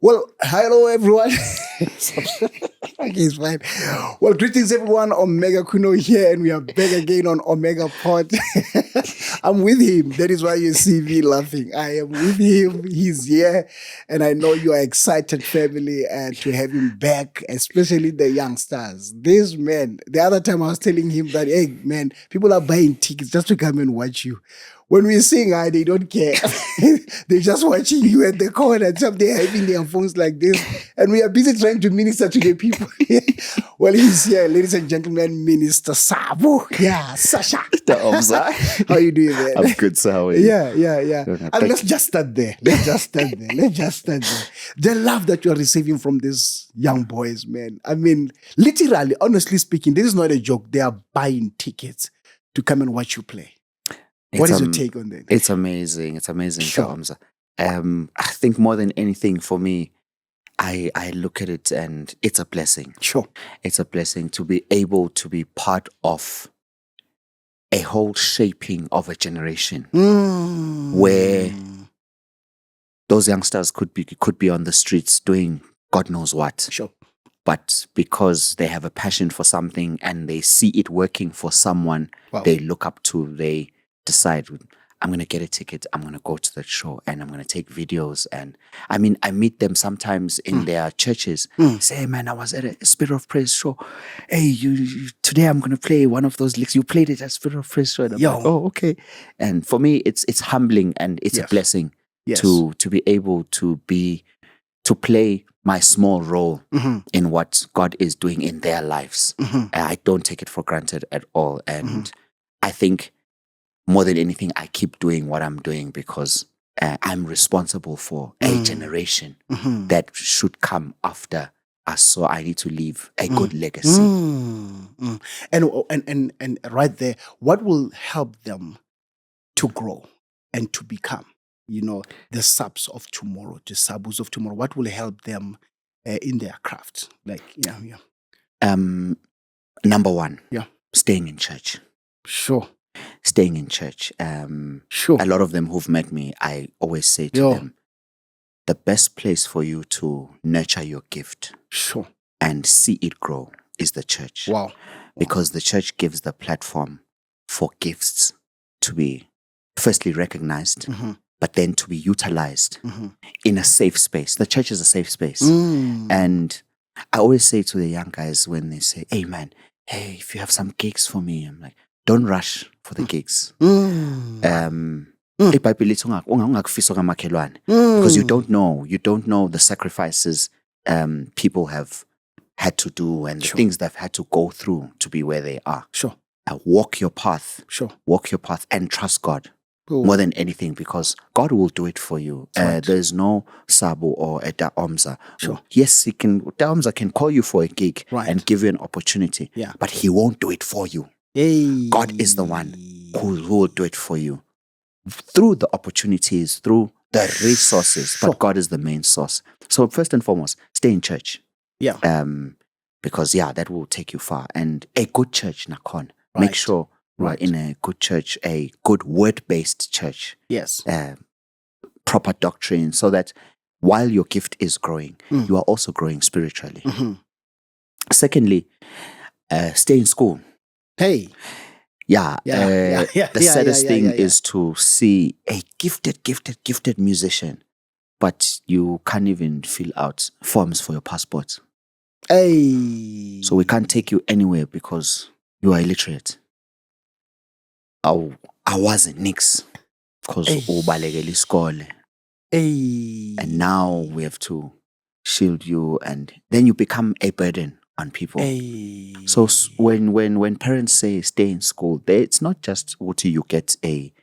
Well, hello everyone. Okay, it's fine. Well, greetings everyone. Omega Kuno here, and we are back again on Omega Pod. I'm with him. That is why you see me laughing. I am with him. He's here, and I know you are excited, family, and to have him back, especially the youngsters. This man. The other time I was telling him that, hey man, people are buying tickets just to come and watch you. When we sing, they don't care. They're just watching you at the corner. They're having their phones like this. And we are busy trying to minister to the people. Well, he's here, ladies and gentlemen, Minister Sabu. Yeah, Satsha. How are you doing, man? I'm good, so how are you? Yeah. And let's just start there. The love that you are receiving from these young boys, man. I mean, literally, honestly speaking, this is not a joke. They are buying tickets to come and watch you play. What is your take on that? It's amazing. Sure. Hamza. I think more than anything for me, I look at it and it's a blessing. Sure. It's a blessing to be able to be part of a whole shaping of a generation where those youngsters could be on the streets doing God knows what. Sure. But because they have a passion for something and they see it working for someone, they look up to, they decide, I'm going to get a ticket, I'm going to go to the show, and I'm going to take videos. And I mean, I meet them sometimes in their churches. Say, hey, man, I was at a Spirit of Praise show. Hey, you today I'm going to play one of those licks. You played it at Spirit of Praise show. And I'm like, oh, okay. And for me, it's humbling and it's a blessing to be able to play my small role in what God is doing in their lives. I don't take it for granted at all. And I think more than anything, I keep doing what I'm doing because I'm responsible for a generation that should come after us. So I need to leave a good legacy. And right there, what will help them to grow and to become, the subs of tomorrow, the sabus of tomorrow? What will help them in their craft? Number one, staying in church. Sure. Staying in church. Sure. A lot of them who've met me, I always say to them, the best place for you to nurture your gift and see it grow is the church. Wow. Because the church gives the platform for gifts to be firstly recognized, but then to be utilized in a safe space. The church is a safe space. And I always say to the young guys when they say, hey man, if you have some gigs for me, I'm like, don't rush for the gigs. Because you don't know the sacrifices people have had to do and the things they've had to go through to be where they are. Sure. Walk your path. Walk your path and trust God more than anything, because God will do it for you. There's no Sabu or a Omza. Yes, Omza can call you for a gig and give you an opportunity, but he won't do it for you. God is the one who will do it for you through the opportunities, through the resources, but God is the main source. So first and foremost, stay in church. Because that will take you far. And a good church, Nakon. Make sure you are in a good church, a good word-based church. Yes. Proper doctrine, so that while your gift is growing, you are also growing spiritually. Secondly, stay in school. Hey. The saddest thing is to see a gifted musician, but you can't even fill out forms for your passport. Hey. So we can't take you anywhere because you are illiterate. I wasn't nix because ubalekele isikole. And now we have to shield you, and then you become a burden on people. So when parents say stay in school, it's not just what you get a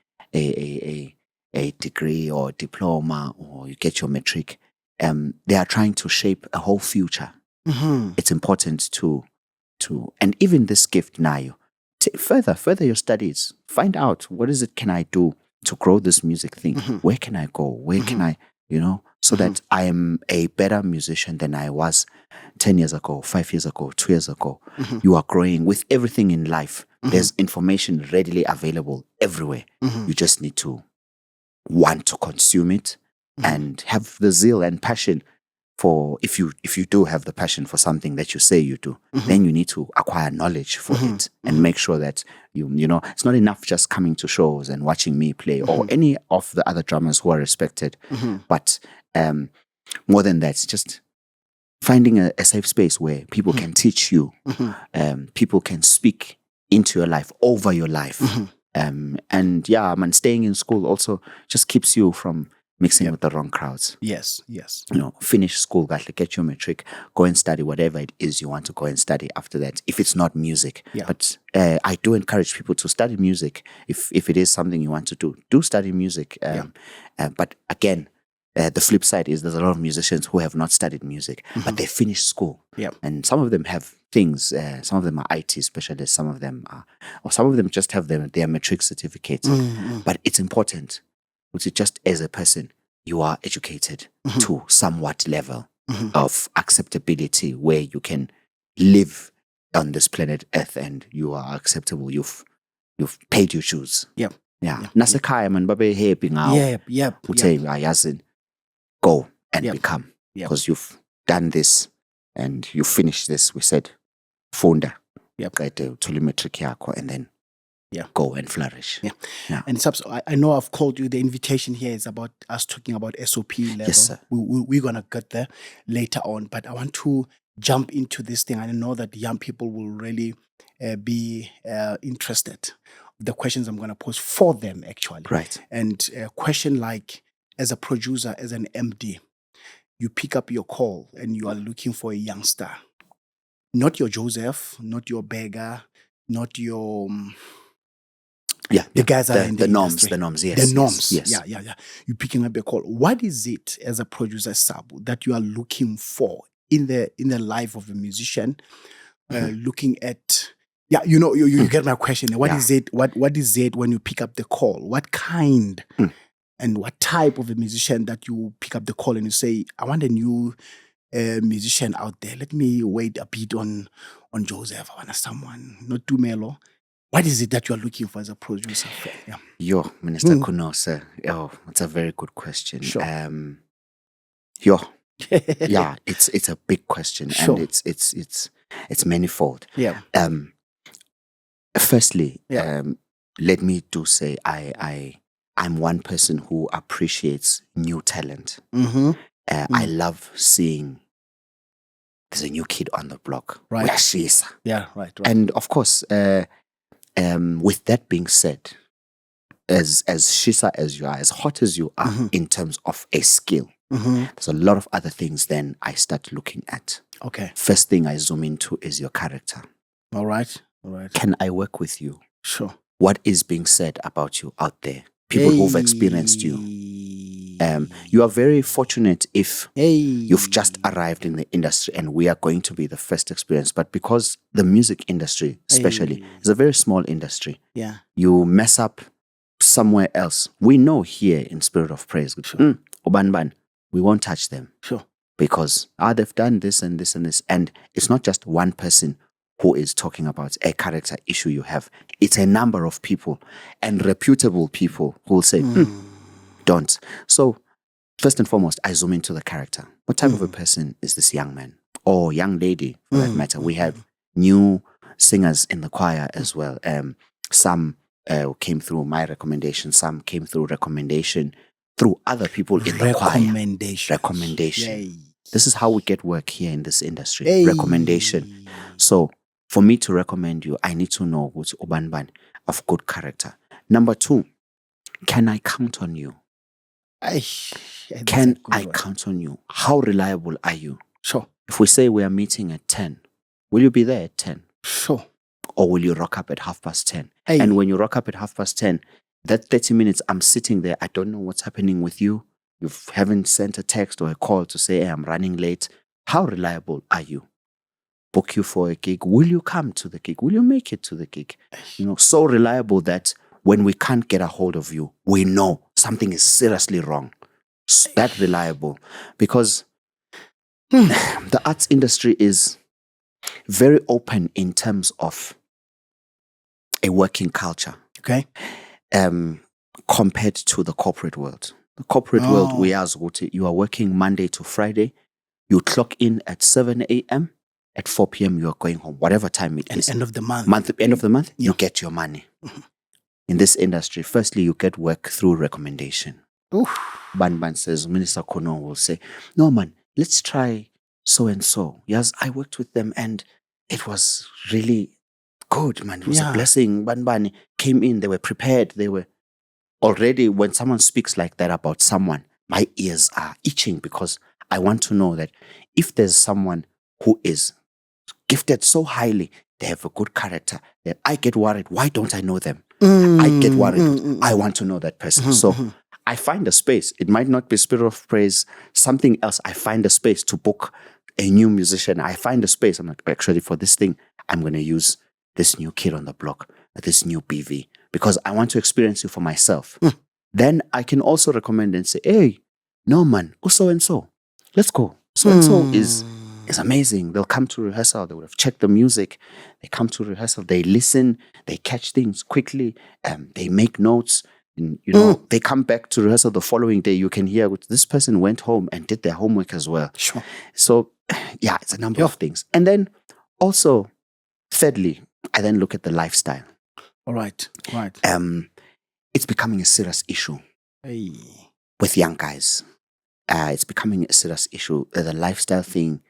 degree or diploma or you get your matric. They are trying to shape a whole future. It's important to and even this gift now, further your studies. Find out what is it can I do to grow this music thing. Where can I go? Where can I so that I am a better musician than I was 10 years ago, 5 years ago, 2 years ago. You are growing with everything in life. There's information readily available everywhere. You just need to want to consume it and have the zeal and passion for if you do have the passion for something that you say you do, then you need to acquire knowledge for it and make sure that you know it's not enough just coming to shows and watching me play or any of the other drummers who are respected, but more than that, it's just finding a safe space where people can teach you, people can speak into your life, over your life, and yeah, man, staying in school also just keeps you from mixing with the wrong crowds. Yes. You know, finish school, get your matric, go and study whatever it is you want to go and study after that, if it's not music. But I do encourage people to study music. If it is something you want to do study music. But again, the flip side is there's a lot of musicians who have not studied music, but they finished school. And some of them have things, some of them are IT specialists, some of them just have their matric certificates. But it's important, which is just as a person, you are educated to somewhat level of acceptability where you can live on this planet Earth and you are acceptable. You've paid your dues. Nasekhaya man babe happy now. Uthe go and become, because you've done this and you finished this. We said funda. Matric yakho and then go and flourish. And Sabs, I know I've called you. The invitation here is about us talking about SOP level. Yes, sir. We're going to get there later on. But I want to jump into this thing. I know that young people will really be interested. The questions I'm going to pose for them, actually. Right. And a question like, as a producer, as an MD, you pick up your call and you are looking for a youngster. Not your Joseph, not your beggar, not your... the guys are in the norms, industry. Yes. The norms. Yes. Yeah. You're picking up a call. What is it as a producer, Sabu, that you are looking for in the life of a musician? Looking at, you get my question. What is it? What is it when you pick up the call? What kind and what type of a musician that you pick up the call and you say, I want a new musician out there. Let me wait a bit on Joseph. I want someone, not too mellow. What is it that you are looking for as a producer? Minister Kuno, sir. It's a very good question. Sure. It's a big question, and it's manifold. Firstly, let me say I'm one person who appreciates new talent. I love seeing there's a new kid on the block. Right. Right. And of course, with that being said, as shisa as you are, as hot as you are in terms of a skill, there's a lot of other things then I start looking at. Okay. First thing I zoom into is your character. All right. Can I work with you? Sure. What is being said about you out there? People who've experienced you. You are very fortunate if you've just arrived in the industry and we are going to be the first experience. But because the music industry, especially, is a very small industry, you mess up somewhere else. We know here in Spirit of Praise, Obanban, we won't touch them. Sure. Because they've done this and this and this. And it's not just one person who is talking about a character issue you have. It's a number of people and reputable people who will say, don't. So, first and foremost, I zoom into the character. What type of a person is this young man or young lady, for that matter? We have new singers in the choir as well. Some came through my recommendation. Some came through recommendation through other people in the choir. Recommendation. This is how we get work here in this industry. Recommendation. So, for me to recommend you, I need to know who's Obanban of good character. Number 2, can I count on you? Can I count on you? How reliable are you? Sure. If we say we are meeting at 10, will you be there at 10? Sure. Or will you rock up at 10:30? And when you rock up at 10:30, that 30 minutes I'm sitting there, I don't know what's happening with you. You haven't sent a text or a call to say, hey, I'm running late. How reliable are you? Book you for a gig. Will you come to the gig? Will you make it to the gig? So reliable that when we can't get a hold of you, we know something is seriously wrong. That reliable. Because the arts industry is very open in terms of a working culture. Okay. Compared to the corporate world. The corporate world, we ask, you are working Monday to Friday. You clock in at 7 a.m. At 4 p.m. you are going home, whatever time it is. End of the month. End of the month, Yeah. you get your money. In this industry, firstly, you get work through recommendation. Ban says, Minister Kono will say, no man, let's try so and so. Yes, I worked with them and it was really good, man. It was a blessing. Ban came in, they were prepared. They were already, when someone speaks like that about someone, my ears are itching because I want to know that if there's someone who is gifted so highly, they have a good character, that I get worried. Why don't I know them? I get worried. I want to know that person. So I find a space. It might not be Spirit of Praise, something else. I find a space to book a new musician. I find a space. I'm like, actually, for this thing, I'm going to use this new kid on the block, this new BV, because I want to experience you for myself. Then I can also recommend and say, hey, no man, so and so, let's go. So and so is amazing. They'll come to rehearsal. They would have checked the music. They come to rehearsal. They listen. They catch things quickly. They make notes. And, they come back to rehearsal the following day. You can hear this person went home and did their homework as well. Sure. So, yeah, it's a number of things. And then also, thirdly, I then look at the lifestyle. All right. Right. It's becoming a serious issue with young guys. It's becoming a serious issue. The lifestyle thing.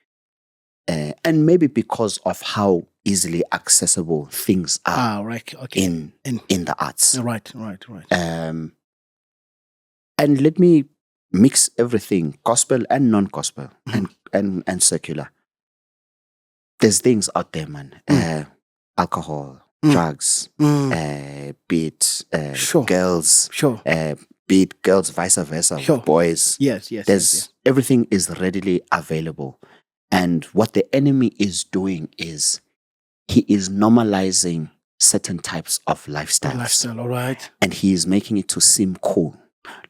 And maybe because of how easily accessible things are in the arts. Right. And let me mix everything, gospel and non-gospel, and secular. There's things out there, man. Alcohol, drugs, beat girls, beat girls, vice versa, boys. Yes. Everything is readily available. And what the enemy is doing is he is normalizing certain types of lifestyles. All right. And he is making it to seem cool.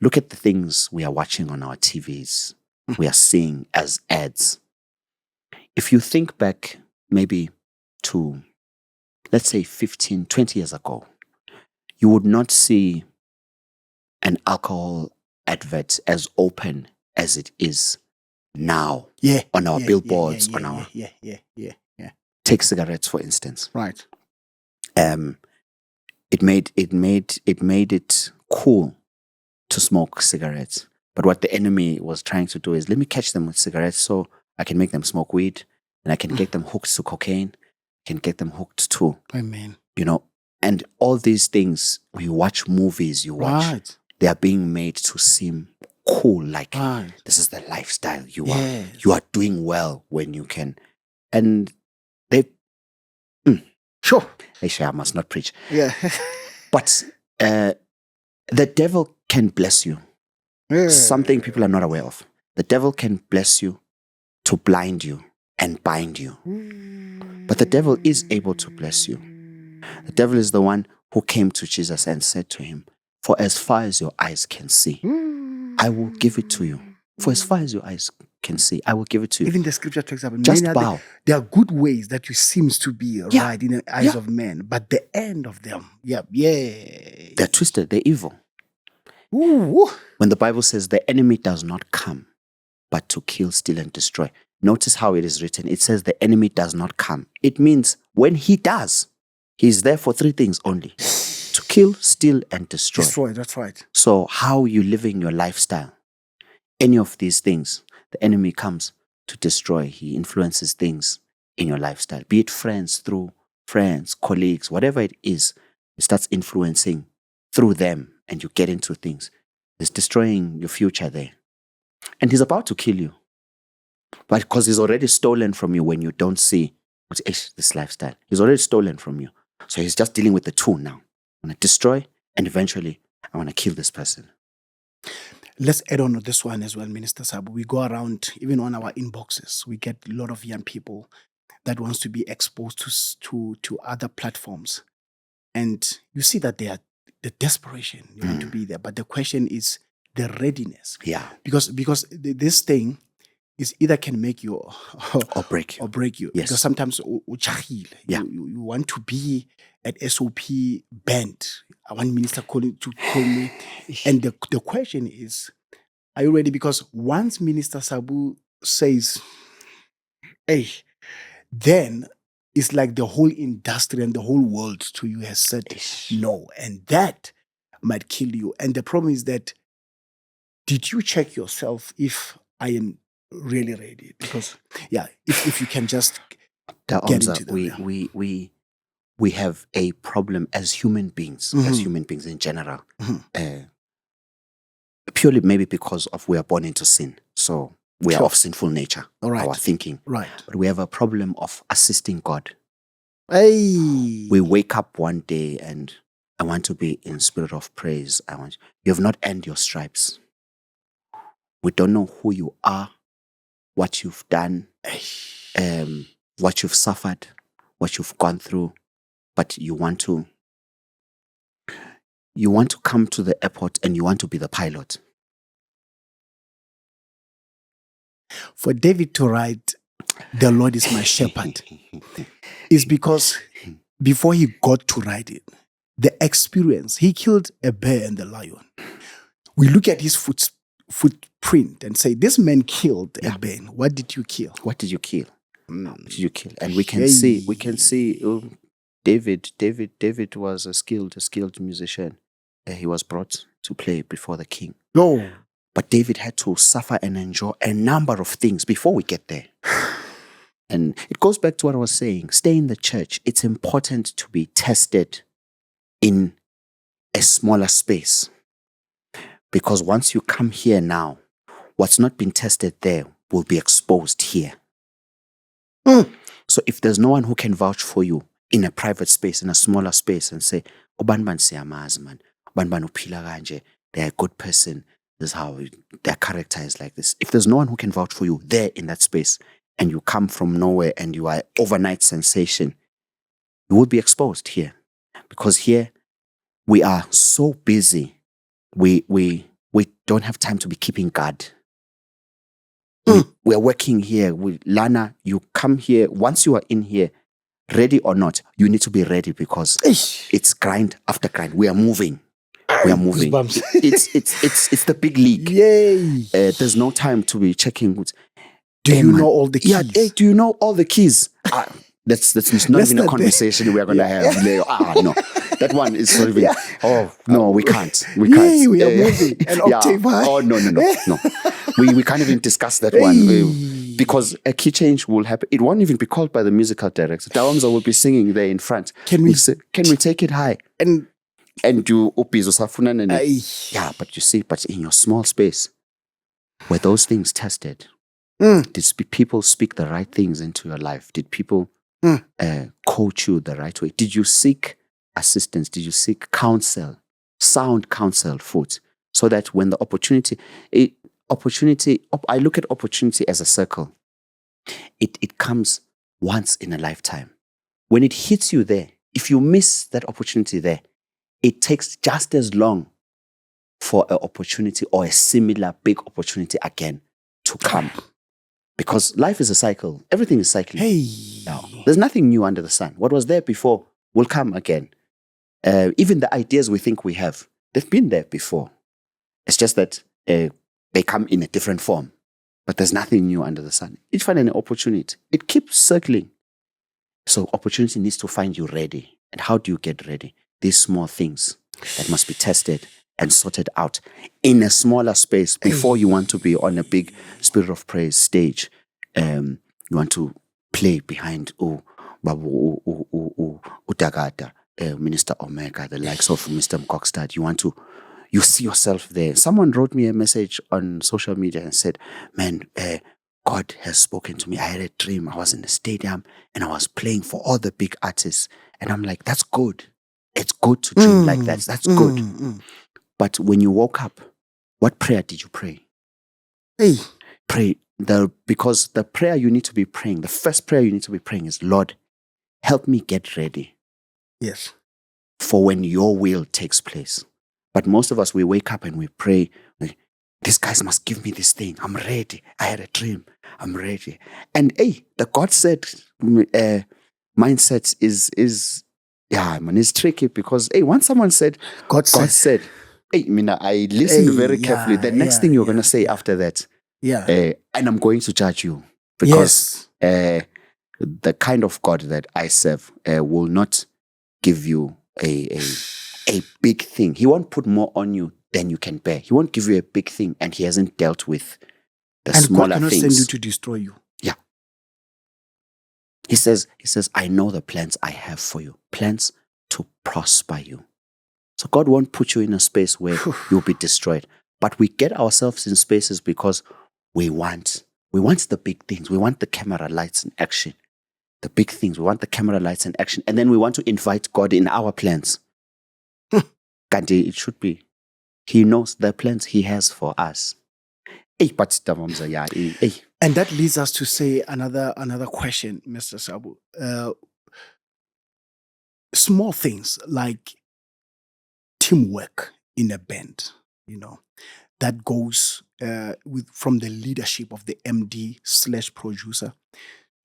Look at the things we are watching on our TVs. We are seeing as ads. If you think back maybe to, let's say 15, 20 years ago, you would not see an alcohol advert as open as it is now on our billboards, on our take cigarettes for instance. Right. It made it cool to smoke cigarettes. But what the enemy was trying to do is let me catch them with cigarettes so I can make them smoke weed and I can get them hooked to cocaine, can get them hooked to and all these things. We watch movies, they are being made to seem cool, like this is the lifestyle you are doing well when you can. And they I must not preach. But the devil can bless you. Something people are not aware of. The devil can bless you to blind you and bind you. But the devil is able to bless you. The devil is the one who came to Jesus and said to him, for as far as your eyes can see, I will give it to you. For as far as your eyes can see, I will give it to you. Even the scripture talks about just bow. There are good ways that you seems to be right in the eyes of men, but the end of them, they're twisted, they're evil. Ooh. When the Bible says the enemy does not come but to kill, steal, and destroy. Notice how it is written. It says the enemy does not come. It means when he does, he's there for three things only. To kill, steal, and destroy. Destroy, that's right. So how you living your lifestyle, any of these things, the enemy comes to destroy. He influences things in your lifestyle, be it through friends, colleagues, whatever it is. It starts influencing through them and you get into things. It's destroying your future there. And he's about to kill you. But because he's already stolen from you when you don't see this lifestyle. He's already stolen from you. So he's just dealing with the two now. I want to destroy and eventually I want to kill this person. Let's add on to this one as well, Minister Sabu. We go around, even on our inboxes, we get a lot of young people that wants to be exposed to other platforms. And you see that they are the desperation, you want to be there. But the question is the readiness. Yeah. Because this thing is either can make you or break you. Yes. Because sometimes you want to be at SOP band. I want Minister to call me. And the question is, are you ready? Because once Minister Sabu says, hey, then it's like the whole industry and the whole world to you has said no. And that might kill you. And the problem is that, did you check yourself if I am really ready? Because, if you can just get into them. We have a problem as human beings, in general. Purely maybe because of we are born into sin. So we are of sinful nature, our thinking. Right. But we have a problem of assisting God. Hey. We wake up one day and I want to be in spirit of praise. You have not earned your stripes. We don't know who you are, what you've done, what you've suffered, what you've gone through, but you want to come to the airport and you want to be the pilot. For David to write, "The Lord is my shepherd," is because before he got to write it, the experience, he killed a bear and the lion. We look at his footprint and say, this man killed a bear. What did you kill? What did you kill? What did you kill? And we can see David was a skilled musician. He was brought to play before the king. No. But David had to suffer and endure a number of things before we get there. And it goes back to what I was saying. Stay in the church. It's important to be tested in a smaller space. Because once you come here now, what's not been tested there will be exposed here. So if there's no one who can vouch for you in a private space, in a smaller space, and say, "Obanban siyamazi man, obanban uphila kanje, they're a good person, this is how their character is like this." If there's no one who can vouch for you there in that space, and you come from nowhere and you are overnight sensation, you will be exposed here. Because here, we are so busy. We don't have time to be keeping guard. We're working here. Lana, you come here. Once you are in here, ready or not, you need to be ready because it's grind after grind. We are moving. It's the big league. Yay! There's no time to be checking. Do you know all the keys? Yeah, do you know all the keys? That's not even a conversation we're going to have. No. That one is not even. Oh, no, we can't. We can't. We are moving an octave high. Oh, no. We can't even discuss that one because a key change will happen. It won't even be called by the musical director. Dawamza will be singing there in front. Can we take it high? And you upizo safuna. Yeah, but you see, but in your small space, were those things tested? Did people speak the right things into your life? Did people coach you the right way? Did you seek assistance? Did you seek counsel, sound counsel, so that when the opportunity, I look at opportunity as a circle. It comes once in a lifetime. When it hits you there, if you miss that opportunity there, it takes just as long for an opportunity or a similar big opportunity again to come. Because life is a cycle. Everything is cycling. Now, there's nothing new under the sun. What was there before will come again. Even the ideas we think we have, they've been there before. It's just that they come in a different form. But there's nothing new under the sun. It's finding an opportunity. It keeps circling. So opportunity needs to find you ready. And how do you get ready? These small things that must be tested and sorted out in a smaller space before you want to be on a big Spirit of Praise stage. You want to play behind Utagata, Minister Omega, the likes of Mr. Mkokstad. You see yourself there. Someone wrote me a message on social media and said, "Man, God has spoken to me. I had a dream. I was in the stadium and I was playing for all the big artists." And I'm like, that's good. It's good to dream like that. That's good. But when you woke up, what prayer did you pray? Pray because the prayer you need to be praying, the first prayer you need to be praying is, "Lord, help me get ready." Yes. For when your will takes place. But most of us, we wake up and we pray, "These guys must give me this thing. I'm ready. I had a dream. I'm ready." And the God said mindset is it's tricky because once someone said, God said, I listened very carefully. The next thing you're going to say after that, Yeah. And I'm going to judge you because the kind of God that I serve will not give you a big thing. He won't put more on you than you can bear. He won't give you a big thing, and he hasn't dealt with the and smaller God cannot things. send you to destroy you. Yeah. He says, I know the plans I have for you, plans to prosper you. So God won't put you in a space where you'll be destroyed. But we get ourselves in spaces because we want the big things. We want the camera lights in action. The big things. We want the camera lights in action. And then we want to invite God in our plans. Gandhi, it should be. He knows the plans he has for us. And that leads us to say another question, Mr. Sabu. Small things like teamwork in a band, that goes from the leadership of the MD/producer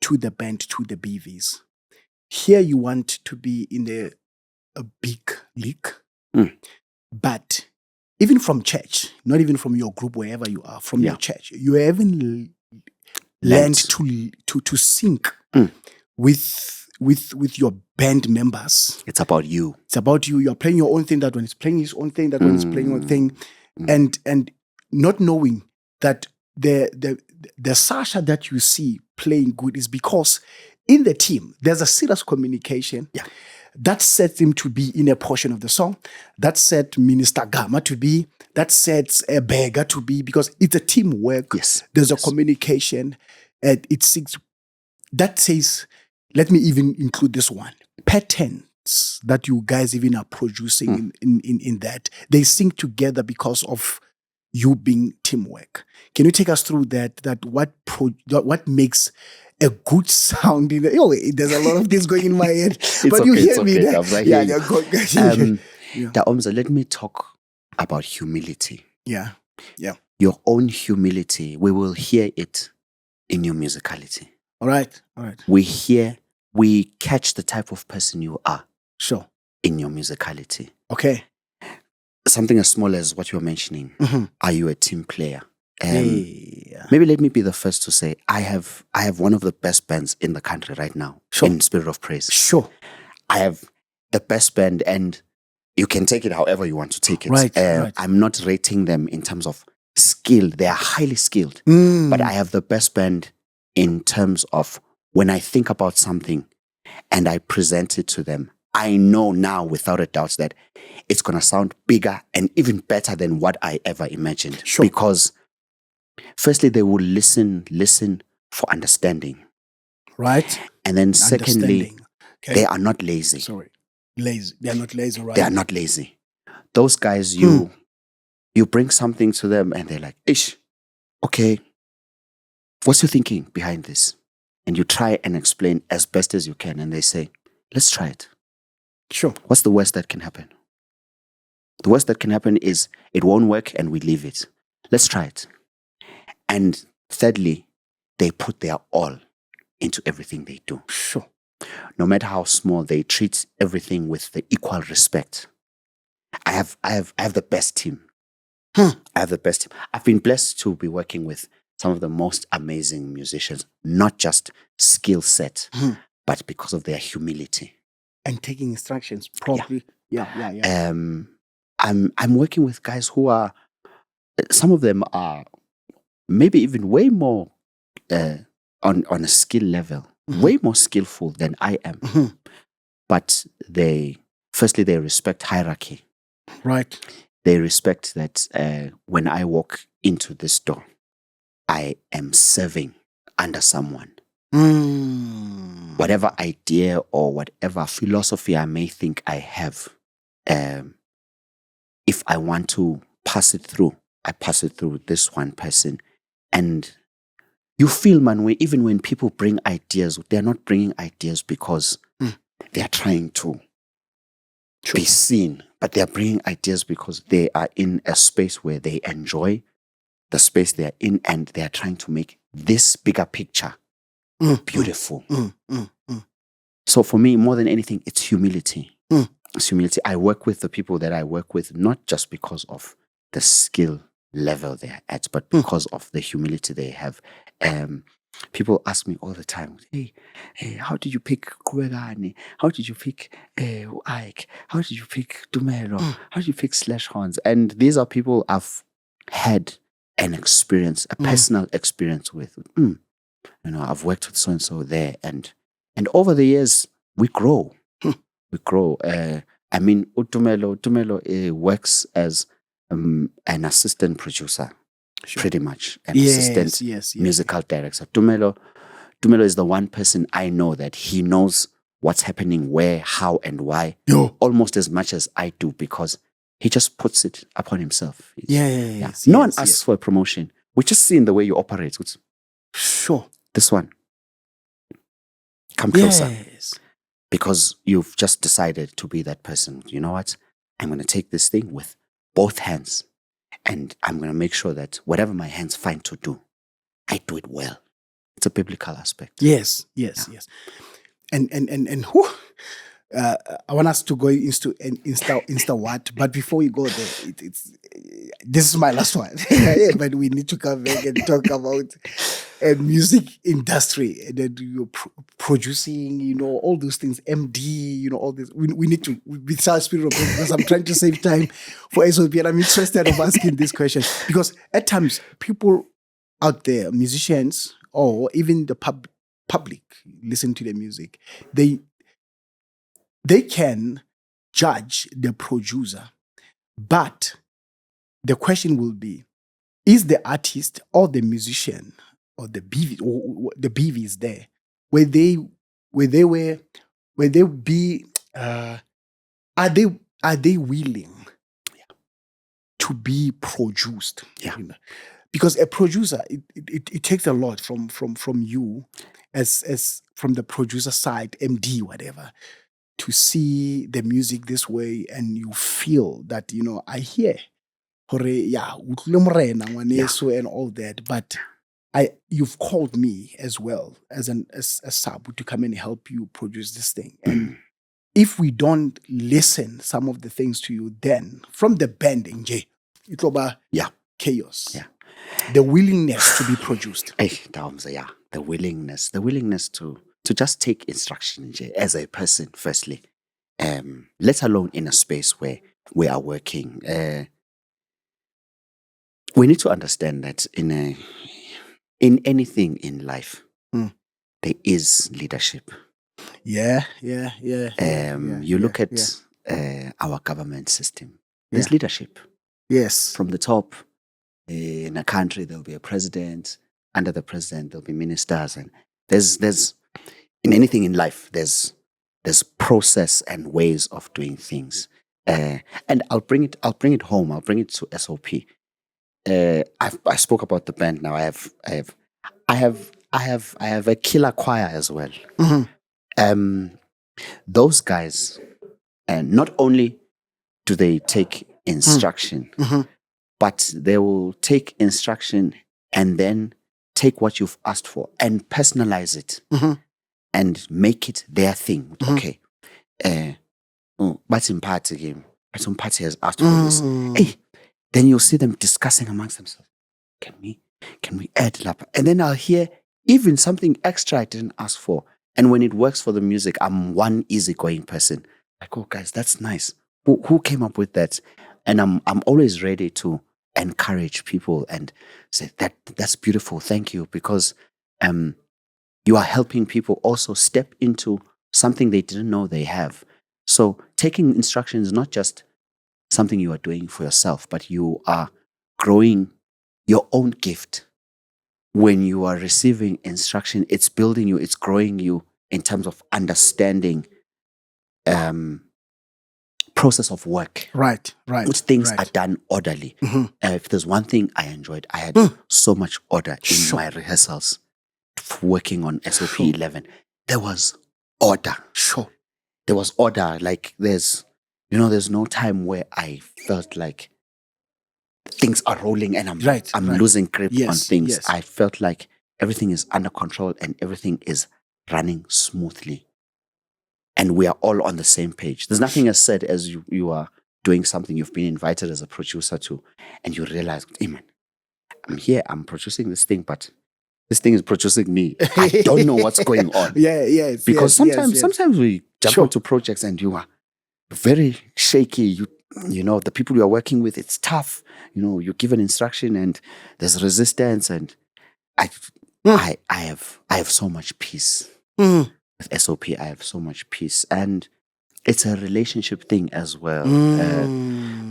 to the band, to the BVs. Here you want to be in a big league, but even from church, not even from your group, wherever you are, from your church, you haven't learned to sync with your band members. It's about you. It's about you. You're playing your own thing. That one is playing his own thing. That one is playing your own thing, and not knowing that the Satsha that you see playing good is because in the team there's a serious communication. Yeah. That sets him to be in a portion of the song. That set Minister Gama to be. That sets a beggar to be, because it's a teamwork. Yes. There's a communication. And that says, let me even include this one. Patterns that you guys even are producing in that. They sync together because of you being teamwork. Can you take us through that what makes a good sound in there's a lot of things going in my head. But you hear me there. Omza, let me talk about humility. Yeah. Your own humility. We will hear it in your musicality. All right. We catch the type of person you are. Sure. In your musicality. Okay. Something as small as what you're mentioning. Are you a team player? Yeah. Maybe let me be the first to say I have one of the best bands in the country right now. Sure. In Spirit of Praise. Sure. I have the best band, and you can take it however you want to take it. Right. I'm not rating them in terms of skill. They are highly skilled. But I have the best band in terms of when I think about something and I present it to them, I know now without a doubt that it's going to sound bigger and even better than what I ever imagined. Sure. Because firstly, they will listen for understanding. Right. And then secondly, okay. They are not lazy. Sorry. Lazy. They are not lazy, right? They are not lazy. Those guys, you bring something to them and they're like, ish, okay, what's your thinking behind this? And you try and explain as best as you can. And they say, let's try it. Sure. What's the worst that can happen? The worst that can happen is it won't work and we leave it. Let's try it. And thirdly, they put their all into everything they do. Sure. No matter how small, they treat everything with the equal respect. I have the best team. I have the best team. I've been blessed to be working with some of the most amazing musicians, not just skill set, but because of their humility. And taking instructions properly. Yeah. I'm working with guys who are, some of them are maybe even way more on a skill level, way more skillful than I am. But they respect hierarchy. Right. They respect that when I walk into this door, I am serving under someone. Whatever idea or whatever philosophy I may think I have, if I want to pass it through, I pass it through this one person. And you feel, man, even when people bring ideas, they're not bringing ideas because they're trying to be seen, but they're bringing ideas because they are in a space where they enjoy the space they're in, and they're trying to make this bigger picture beautiful. So for me, more than anything, it's humility. It's humility. I work with the people that I work with, not just because of the skill level they're at, but because of the humility they have. People ask me all the time, hey, how did you pick Kuegane? How did you pick Ike? How did you pick Dumelo? How did you pick Slash Horns? And these are people I've had an experience, a personal experience with. I've worked with so-and-so there. And over the years, we grow. We grow. I mean, Tumelo works as an assistant producer, pretty much, an assistant musical director. Tumelo is the one person I know that he knows what's happening, where, how, and why, almost as much as I do, because he just puts it upon himself. No one asks for a promotion. We just see in the way you operate. Sure. This one. Come closer. Yes. Because you've just decided to be that person. You know what? I'm going to take this thing with both hands, and I'm going to make sure that whatever my hands find to do, I do it well. It's a biblical aspect. Yes. And whew, I want us to go into Insta what, but before we go there, this is my last one. But we need to come back and talk about music industry, and then you're producing, all those things, MD, all this. We need to, with our spirit of because I'm trying to save time for SOP, and I'm interested of asking this question because at times people out there, musicians or even the public, listen to the music, they can judge the producer, but the question will be: is the artist or the musician or the BV or the BVs there? Are they willing to be produced? Yeah. Because a producer, it takes a lot from you as from the producer side, MD, whatever, to see the music this way, and you feel that, I hear, and all that, but you've called me as well as Sabu to come and help you produce this thing. And if we don't listen some of the things to you, then from the band, it's over chaos. Yeah. The willingness to be produced. The willingness to just take instruction as a person, firstly, let alone in a space where we are working. We need to understand that in anything in life, there is leadership. You look at our government system. There's leadership. Yes. From the top, in a country, there'll be a president. Under the president, there'll be ministers, and there's in anything in life, there's process and ways of doing things. And I'll bring it home. I'll bring it to SOP. I spoke about the band. Now I have a killer choir as well. Those guys, and not only do they take instruction, but they will take instruction and then take what you've asked for and personalize it and make it their thing. Okay. But in part again, some party has asked for this. Hey, then you'll see them discussing amongst themselves. Can we add it up? And then I'll hear even something extra I didn't ask for. And when it works for the music, I'm one easygoing person. Like, oh guys, that's nice. Who came up with that? And I'm always ready to encourage people and say that's beautiful. Thank you, because you are helping people also step into something they didn't know they have. So taking instruction is not just something you are doing for yourself, but you are growing your own gift. When you are receiving instruction, it's building you, it's growing you in terms of understanding process of work. Right. Which things are done orderly. If there's one thing I enjoyed, I had so much order in my rehearsals working on SOP 11. There was order. There was order. Like there's no time where I felt like things are rolling and I'm losing grip on things. Yes. I felt like everything is under control and everything is running smoothly. And we are all on the same page. There's nothing as said as you are doing something you've been invited as a producer to, and you realize, hey man, I'm here, I'm producing this thing, but this thing is producing me. I don't know what's going on. Yes. Because yes. sometimes we jump onto projects and you are very shaky. You know, the people you are working with, it's tough. You know, you give an instruction and there's resistance, and I have so much peace. With SOP, I have so much peace. And it's a relationship thing as well.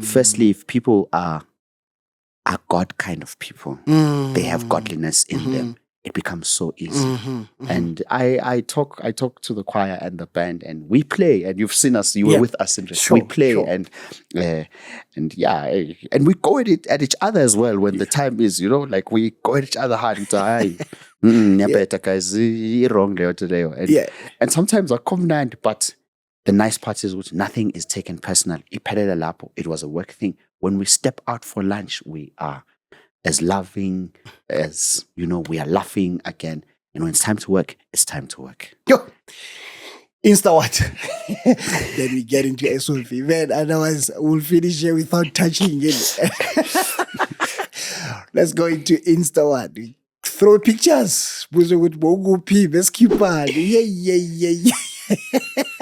Firstly, if people are God kind of people, they have godliness in them, it becomes so easy. And I talk to the choir and the band, and we play, and you've seen us, you were with us in this. We play and we go at it at each other as well when the time is, you know, like we go at each other hard and guys, you're wrong there today. And sometimes I come but the nice part is nothing is taken personal. It was a work thing. When we step out for lunch, we are as loving as, you know, we are laughing again. And when it's time to work, it's time to work. Yo, Insta what? Then we get into SOP. Man, otherwise we'll finish here without touching it. Let's go into Insta what? Throw pictures. With Mogu P, best keeper. Yeah.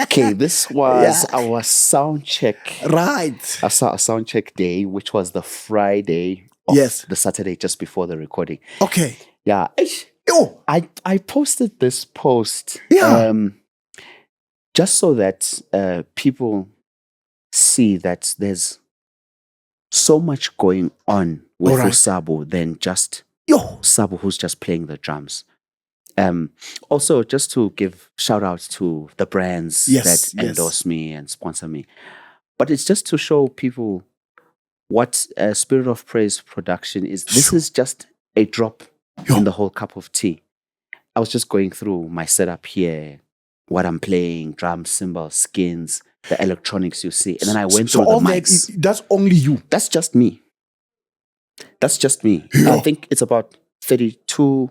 Okay, this was our sound check. Right. Our sound check day, which was the Friday of the Saturday just before the recording. Okay. Yeah. I posted this post just so that people see that there's so much going on with Sabu than just Sabu who's just playing the drums. Also, just to give shout outs to the brands that endorse me and sponsor me. But it's just to show people what Spirit of Praise production is. This is just a drop in the whole cup of tea. I was just going through my setup here, what I'm playing, drums, cymbals, skins, the electronics you see. And then I went through the mics. That's only you. That's just me. That's just me. I think it's about 32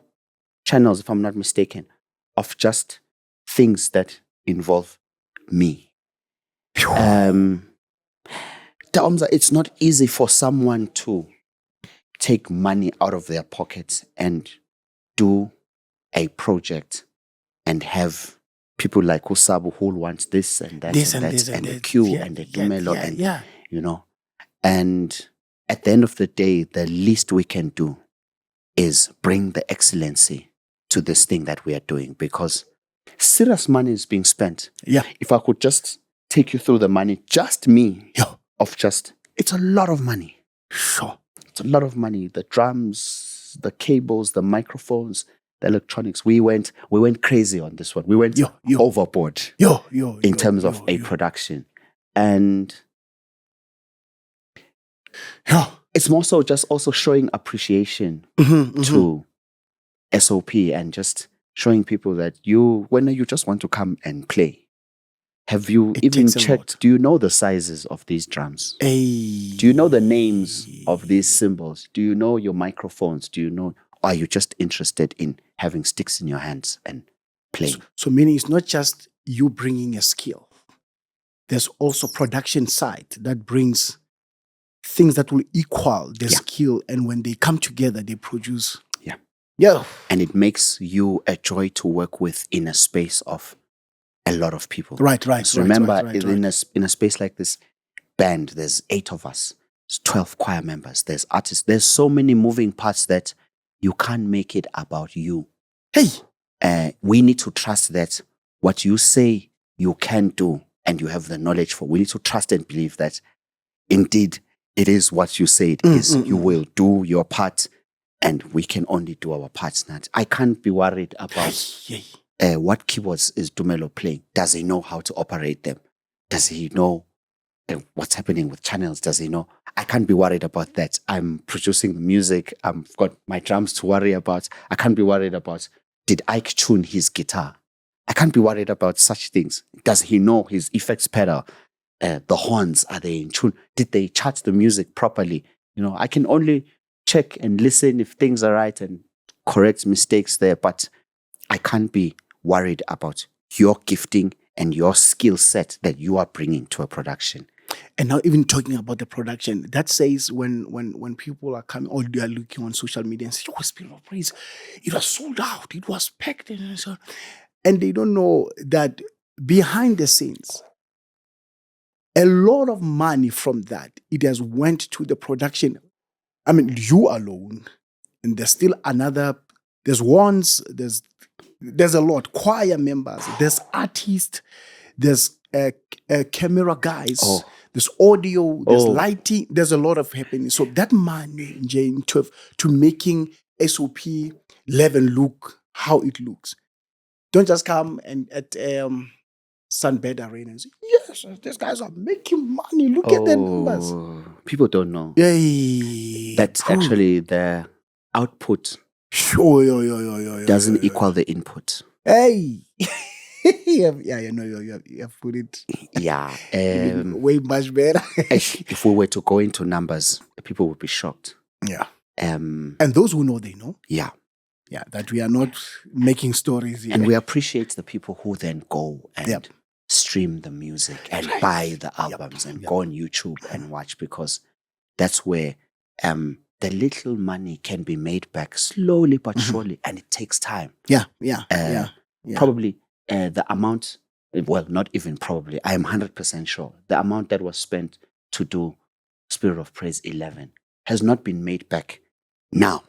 channels, if I'm not mistaken, of just things that involve me. It's not easy for someone to take money out of their pockets and do a project and have people like Sabu who want this and that and the Q and the Dumelo and you know. And at the end of the day, the least we can do is bring the excellency to this thing that we are doing, because serious money is being spent. If I could just take you through the money, just me, it's a lot of money. Sure. It's a lot of money. The drums, the cables, the microphones, the electronics. We went crazy on this one. We went overboard in terms of a production. And it's more so just also showing appreciation to SOP and just showing people that when you just want to come and play, have you even checked, do you know the sizes of these drums? Do you know the names of these cymbals? Do you know your microphones? Or are you just interested in having sticks in your hands and playing? So meaning it's not just you bringing a skill. There's also production side that brings things that will equal the skill, and when they come together, they produce. And it makes you a joy to work with in a space of a lot of people. Right. So remember, in a space like this, band, there's 8 of us. There's 12 choir members. There's artists. There's so many moving parts that you can't make it about you. We need to trust that what you say you can do and you have the knowledge for, we need to trust and believe that indeed it is what you say it is. You will do your part, and we can only do our parts. I can't be worried about what keyboards is Dumelo playing. Does he know how to operate them? Does he know what's happening with channels? Does he know? I can't be worried about that. I'm producing the music. I've got my drums to worry about. I can't be worried about, did Ike tune his guitar? I can't be worried about such things. Does he know his effects pedal? The horns, are they in tune? Did they chart the music properly? I can only check and listen if things are right and correct mistakes there, but I can't be worried about your gifting and your skill set that you are bringing to a production. And now even talking about the production, that says when people are coming or they are looking on social media and say, oh, Spirit of Praise, it was sold out, it was packed, and so on. And they don't know that behind the scenes, a lot of money from that, it has went to the production. I mean, you alone, and there's still another, there's a lot, choir members, there's artists, there's camera guys, there's audio, there's lighting, there's a lot of happening. So that money, Jane, to making SOP 11 look how it looks. Don't just come and at Sunbed Arena and say, yes, these guys are making money. Look at the numbers. People don't know. Yay. That's actually the output doesn't equal the input. Hey. You have put it way much better. If we were to go into numbers, people would be shocked. Yeah. And those who know, they know. Yeah. Yeah, that we are not making stories here. And we appreciate the people who then go and stream the music and buy the albums and go on YouTube and watch, because that's where the little money can be made back slowly but surely, and it takes time. Probably the amount, well, not even probably, I am 100% sure, the amount that was spent to do Spirit of Praise 11 has not been made back now,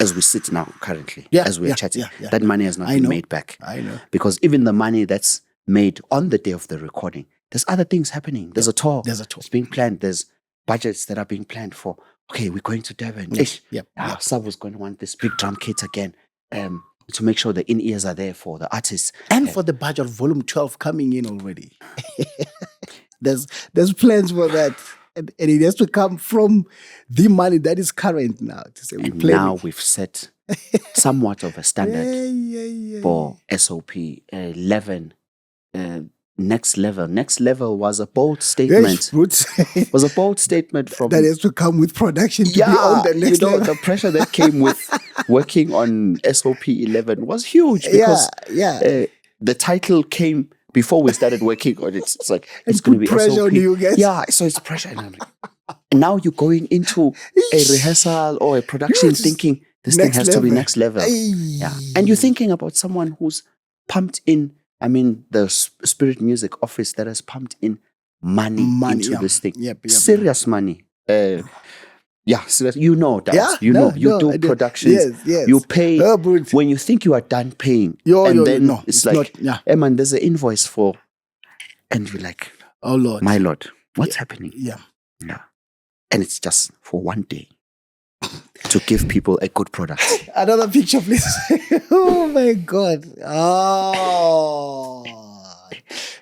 as we sit now currently, as we're chatting. That money has not been made back. I know. Because even the money that's made on the day of the recording, there's other things happening. There's a tour. It's being planned. There's budgets that are being planned for, okay, we're going to Durban. Sabu's going to want this big drum kit again. To make sure the in-ears are there for the artists. And for the budget volume 12 coming in already. There's plans for that. And it has to come from the money that is current now. To say and now we've set somewhat of a standard for SOP 11. Next level. Next level was a bold statement. Was a bold statement from that has to come with production to be on the next level. The pressure that came with working on SOP 11 was huge because the title came before we started working on it. It's like it's going to be pressure SOP. on you guys. Yeah, so it's pressure. And I'm like, and now you're going into a rehearsal or a production thinking this thing has to be next level. Yeah, and you're thinking about someone who's pumped in. I mean, the Spirit Music office that has pumped in money into this thing. Serious money. Serious. You know that. You do productions. Yes. You pay when you think you are done paying. It's like, hey man, there's an invoice for, and you're like, oh Lord, my Lord, what's happening? Yeah. And it's just for one day to give people a good product. Another picture, please. Oh my God. Oh,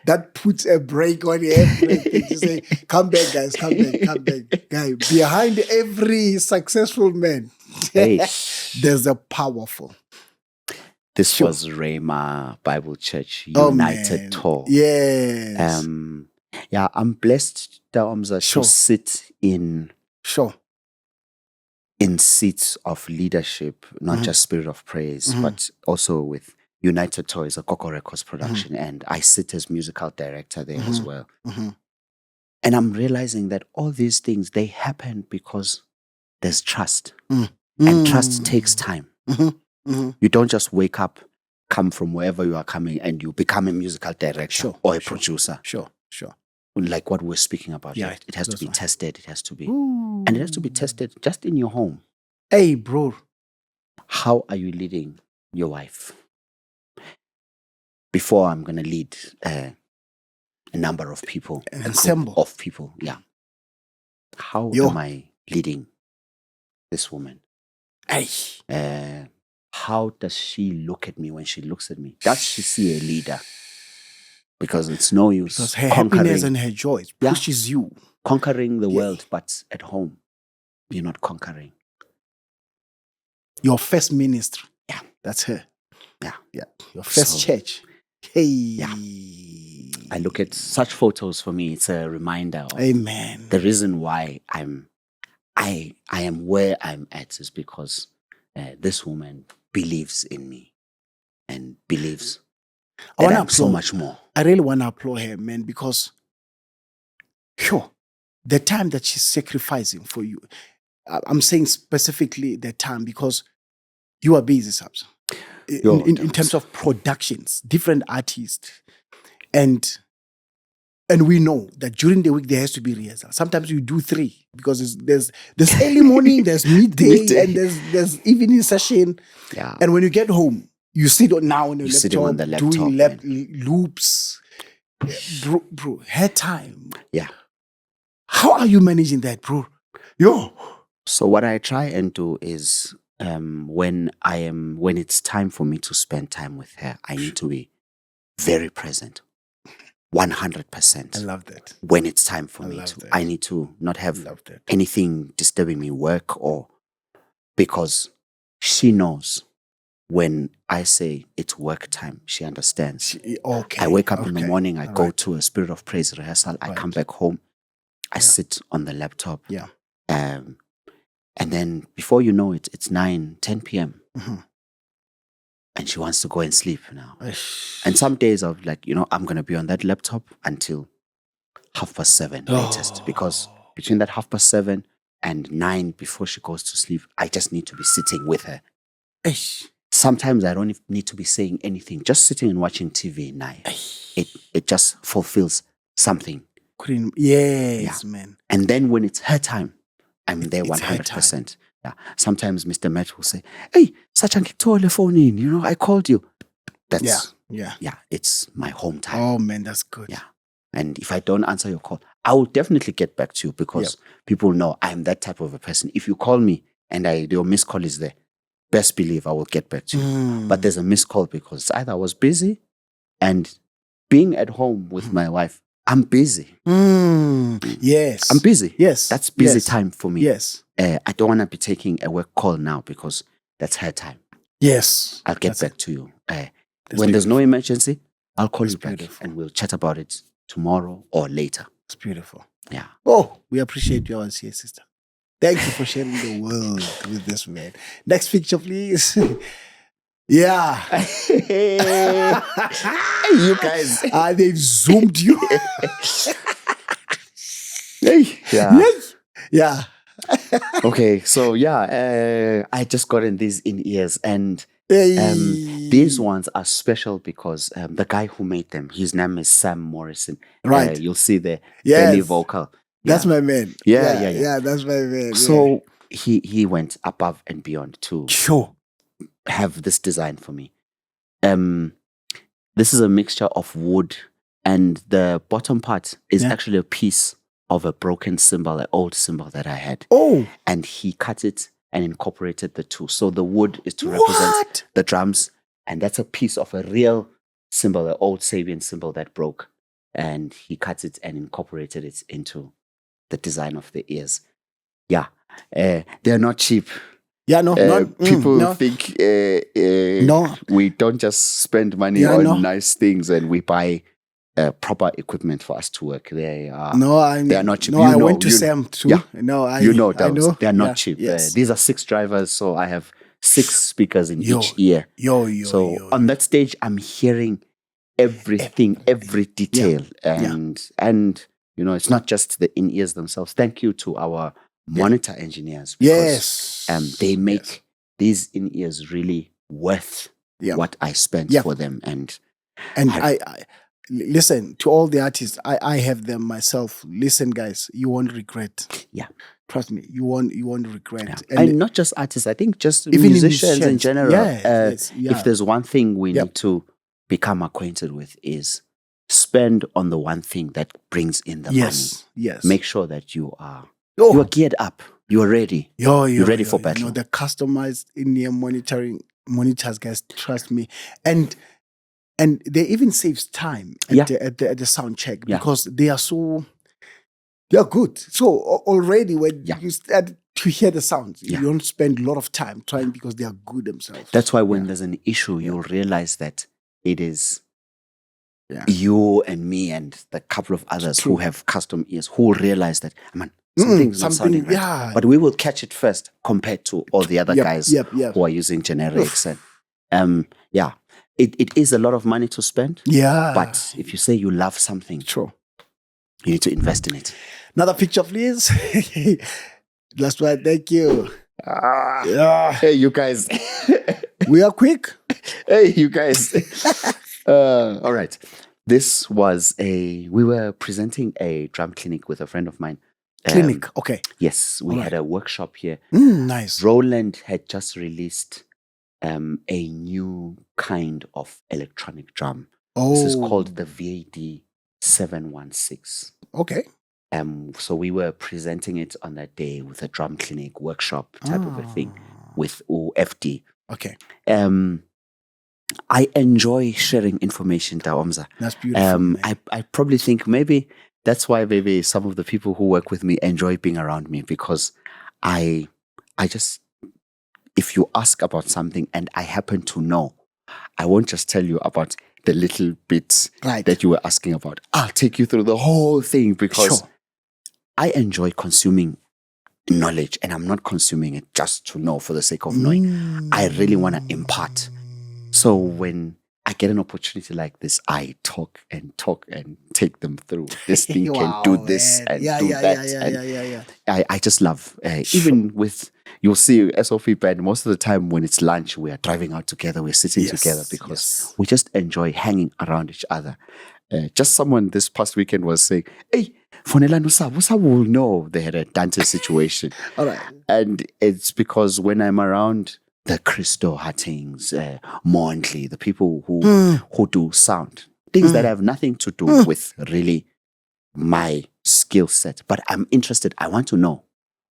that puts a break on everything. To say, come back, guys, come back. Guy, behind every successful man, there's a powerful. This was Rhema Bible Church United Tour. Yes. I'm blessed, Daomza, to sit in seats of leadership, not just Spirit of Praise, but also with United Toys, a Coco Records production, and I sit as musical director there as well. And I'm realizing that all these things, they happen because there's trust. And trust takes time. You don't just wake up, come from wherever you are coming, and you become a musical director or a producer. Sure. Like what we're speaking about. Yeah, it has to be tested. It has to be. And it has to be tested just in your home. Hey, bro. How are you leading your wife? Before I'm going to lead a number of people. An ensemble of people, yeah. How am I leading this woman? Hey. How does she look at me when she looks at me? Does she see a leader? Because it's no use. Because her happiness and her joy pushes you. Conquering the world, but at home, you're not conquering. Your first ministry. Yeah. That's her. Yeah. Your first church. Hey. Yeah. I look at such photos. For me, it's a reminder of Amen. The reason why I am where I'm at is because this woman believes in me and believes that I'm so much more. I really want to applaud her, man, because the time that she's sacrificing for you. I'm saying specifically the time because you are busy, Satsha. In terms of productions, different artists, and we know that during the week there has to be rehearsal. Sometimes you do 3 because there's early morning, there's midday, and there's evening session. Yeah. And when you get home, you sit on your laptop, doing loops. Bro, hair time. Yeah. How are you managing that, bro? So what I try and do is when it's time for me to spend time with her, I need to be very present. 100%. I love that. When it's time for me to. I need to not have anything disturbing me, work or because she knows when I say it's work time, she understands. I wake up in the morning, I go to a Spirit of Praise rehearsal, I come back home, I sit on the laptop. Yeah. And then before you know it, it's 9, 10 p.m. Mm-hmm. And she wants to go and sleep now. And some days of like, I'm going to be on that laptop until 7:30 latest. Because between that 7:30 and 9 before she goes to sleep, I just need to be sitting with her. Sometimes I don't need to be saying anything. Just sitting and watching TV now. It just fulfills something. Yes, man. And then when it's her time, I'm there 100%. Yeah. Sometimes Mr. Matt will say, "Hey, Satsha ngikutole phone in, I called you." That's it's my home time. Oh man, that's good. Yeah. And if I don't answer your call, I will definitely get back to you because people know I'm that type of a person. If you call me and your missed call is there, best believe I will get back to you. But there's a missed call because either I was busy and being at home with my wife, I'm busy. Yes. I'm busy. Yes. That's busy time for me. Yes. I don't want to be taking a work call now because that's her time. Yes. I'll get back to you. When there's no emergency, I'll call you back and we'll chat about it tomorrow or later. It's beautiful. Yeah. Oh, we appreciate you, our dear sister. Thank you for sharing the world with this man. Next picture, please. Yeah. You guys. They've zoomed you. Yeah. Okay, so I just got in these in-ears and these ones are special because the guy who made them, his name is Sam Morrison. Right. You'll see the belly vocal. That's my man. Yeah, that's my man. So he went above and beyond to have this design for me. This is a mixture of wood and the bottom part is actually a piece of a broken cymbal, an old cymbal that I had. Oh. And he cut it and incorporated the two. So the wood is to represent the drums and that's a piece of a real cymbal, an old Sabian cymbal that broke. And he cut it and incorporated it into the design of the ears. Yeah. They're not cheap. Yeah, no. People think we don't just spend money on nice things and we buy proper equipment for us to work. They are not cheap. No, I went to Sam too. Yeah. No, I know. They are not cheap. Yes. These are 6 drivers, so I have 6 speakers in each ear. On that stage, I'm hearing everything, every detail. And it's not just the in-ears themselves. Thank you to our monitor engineers because they make these in-ears really worth what I spent for them. And I listen to all the artists. I have them myself. Listen, guys, you won't regret. Yeah, trust me, you won't regret. Yeah. And not just artists. I think just even musicians in general. If there's one thing we need to become acquainted with is spend on the one thing that brings in the money. Yes. Make sure that you are geared up. You are ready. You're ready for battle. The customized in-ear monitors, guys, trust me. And they even saves time at the sound check because they are good. So already when you start to hear the sounds, you don't spend a lot of time trying because they are good themselves. That's why when there's an issue, you'll realize that it is you and me and the couple of others who have custom ears who will realize that, something's not sounding right. But we will catch it first compared to all the other guys who are using generics. And it is a lot of money to spend. Yeah. But if you say you love something, You need to invest in it. Another picture, please. Last one. Thank you. Yeah. Hey, you guys. We are quick. Hey, you guys. All right. This was we were presenting a drum clinic with a friend of mine. Clinic. Okay. Yes, we had a workshop here. Nice. Roland had just released a new kind of electronic drum. This is called the VAD 716. Okay. So we were presenting it on that day with a drum clinic workshop type of a thing with OFD. Okay. I enjoy sharing information, Daomza. That's beautiful. I probably think maybe that's why maybe some of the people who work with me enjoy being around me, because I just, if you ask about something and I happen to know, I won't just tell you about the little bits that you were asking about. I'll take you through the whole thing, because I enjoy consuming knowledge, and I'm not consuming it just to know for the sake of knowing. I really want to impart. So when I get an opportunity like this, I talk and take them through. This thing can do this and do that. I just love, even with, you'll see SOP band, most of the time when it's lunch, we are driving out together, we're sitting together, because we just enjoy hanging around each other. Just someone this past weekend was saying, hey, Fonelano Sabu will know they had a Dante situation. All right. And it's because when I'm around the Christo Hattings, Montley, the people who do sound, things that have nothing to do with really my skill set, but I'm interested. I want to know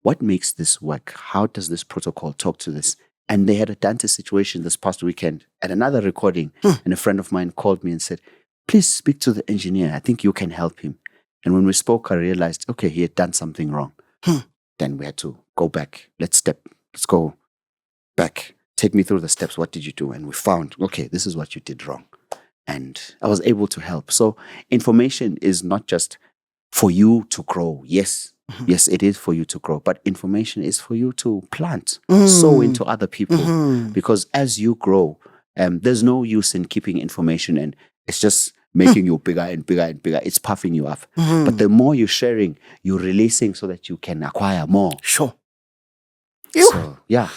what makes this work. How does this protocol talk to this? And they had a Dante situation this past weekend at another recording, and a friend of mine called me and said, please speak to the engineer. I think you can help him. And when we spoke, I realized, okay, he had done something wrong. Then we had to go back. Let's go back. Take me through the steps. What did you do? And we found, okay, this is what you did wrong. And I was able to help. So information is not just for you to grow. Yes, it is for you to grow. But information is for you to plant, sow into other people. Because as you grow, there's no use in keeping information, and it's just making you bigger and bigger and bigger. It's puffing you up. But the more you're sharing, you're releasing so that you can acquire more. Sure. So, yeah.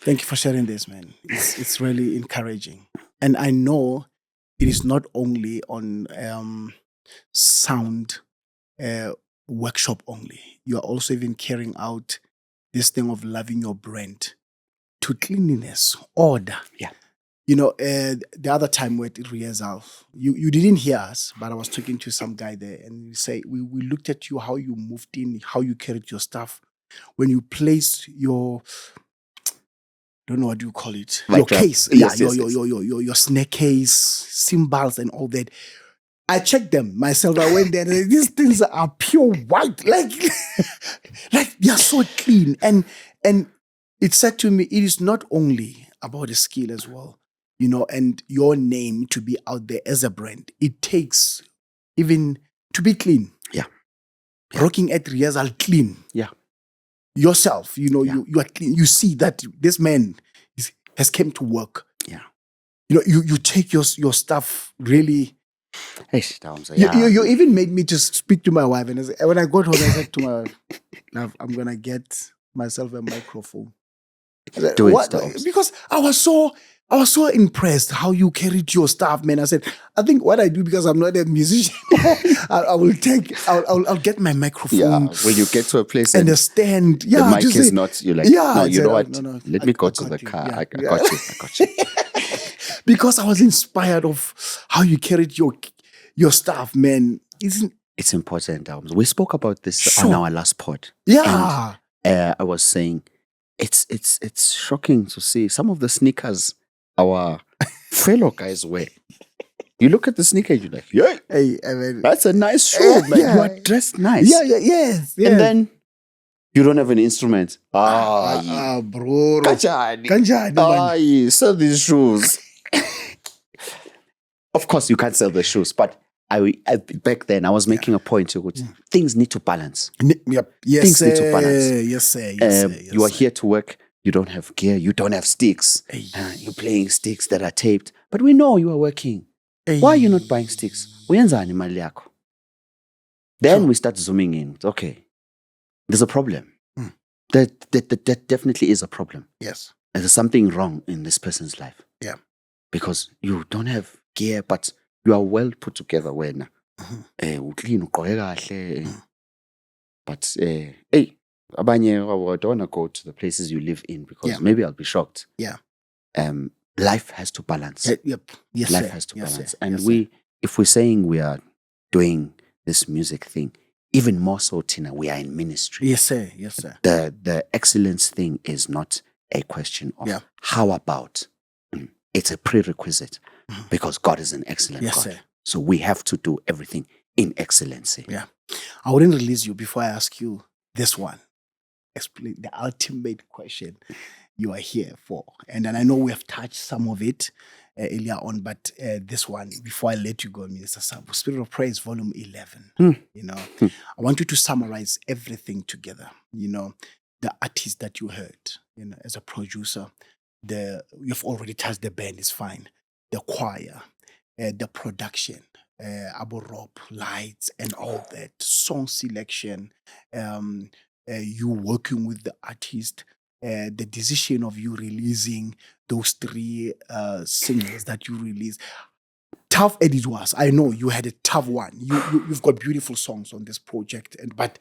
Thank you for sharing this, man. It's really encouraging. And I know it is not only on sound workshop only. You are also even carrying out this thing of loving your brand to cleanliness, order. Yeah. You know, the other time we at rehearsal, you didn't hear us, but I was talking to some guy there, and we looked at you, how you moved in, how you carried your stuff. When you placed your, don't know what do you call it, your case, your snare case, cymbals and all that. I checked them myself. I went there, and these things are pure white, like they are so clean. And it said to me, it is not only about the skill as well, you know, and your name to be out there as a brand. It takes even to be clean. Yeah. Rocking at rehearsal clean. Yeah. Yourself, you know, you are clean. You see that this man has came to work. Yeah. You know, you take your stuff really. Yeah. You even made me just speak to my wife, and when I got home, I said to my wife, "Love, I'm gonna get myself a microphone." Do it, because I was so impressed how you carried your stuff, man. I said, I think what I do, because I'm not a musician, I'll get my microphone. Yeah, when you get to a place and a stand, the mic is not, you're like, no, you know what? No, let me go to the car. Yeah, I got you. Because I was inspired of how you carried your stuff, man. It's important. We spoke about this on our last pod. Yeah. And I was saying, it's shocking to see some of the sneakers our fellow guys wear. You look at the sneaker, you're like, yeah, hey, I mean, that's a nice shoe, man. You are dressed nice. Yes. And then you don't have an instrument. Bro. Kanjani, sell these shoes. Of course, you can't sell the shoes, but I back then I was making a point to which things need to balance. Yep. Yes, things need to balance. Yes, sir. You are here to work. You don't have gear. You don't have sticks. You're playing sticks that are taped. But we know you are working. Why are you not buying sticks? Uyenzani imali yakho? Then we start zooming in. Okay, there's a problem. That definitely is a problem. Yes. And there's something wrong in this person's life. Yeah. Because you don't have gear, but you are well put together when clean, but hey, abanye I don't want to go to the places you live in because maybe I'll be shocked. Yeah. Life has to balance. Yep. Yes, life sir. has to Yes, balance. sir. And Yes, if we're saying we are doing this music thing, even more so, Tina, we are in ministry. Yes, sir. Yes, sir. The excellence thing is not a question of how about. It's a prerequisite because God is an excellent God. Sir. So we have to do everything in excellency. Yeah. I wouldn't release you before I ask you this one. Explain the ultimate question you are here for. And then I know we have touched some of it earlier on, but this one, before I let you go, Minister Sabu, Spirit of Praise, Volume 11. I want you to summarize everything together. The artist that you heard, as a producer, you've already touched the band, is fine. The choir, the production, Abu Rob, lights, and all that, song selection, you working with the artist, the decision of you releasing those 3 singles that you released. Tough edit was. I know you had a tough one. You've got beautiful songs on this project, but